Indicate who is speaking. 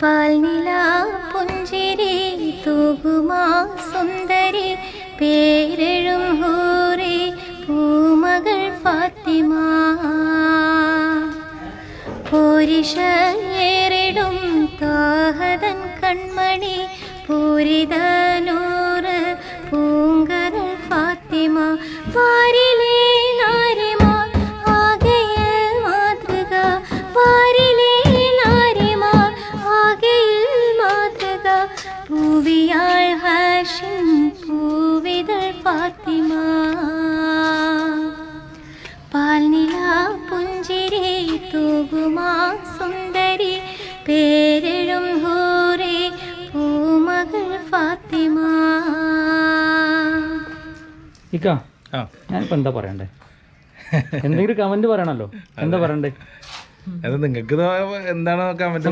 Speaker 1: പാൽനില പുഞ്ചിരി തൂകുമാ സുന്ദരി പേരെഴും ഹൂറി പൂമകൾ ഫാത്തിമ പോരിഷേറിടും താഹതൻ കൺമണി പൂരിതനൂറ് പൂങ്കരൾ ഫാത്തിമ വാരിലേ നാരിമാർ ആകെയിൽ മാതൃക വാരിലേ നാരിമാർ ആകെയിൽ മാതൃക പൂവിയാൾ ഹാഷിം പൂവിതൾ ഫാത്തിമ പാൽനില പുഞ്ചിരി തൂകുമാ സുന്ദരി പേരെഴും ഹൂറി പൂമകൾ ഫാത്തിമ.
Speaker 2: ഇക്ക ഞാനിപ്പോ എന്താ പറയണ്ടേ? എന്തെങ്കിലും കമന്റ് പറയണല്ലോ. എന്താ പറയണ്ടേ?
Speaker 3: നിങ്ങൾക്ക് എന്താണ് കമന്റ്?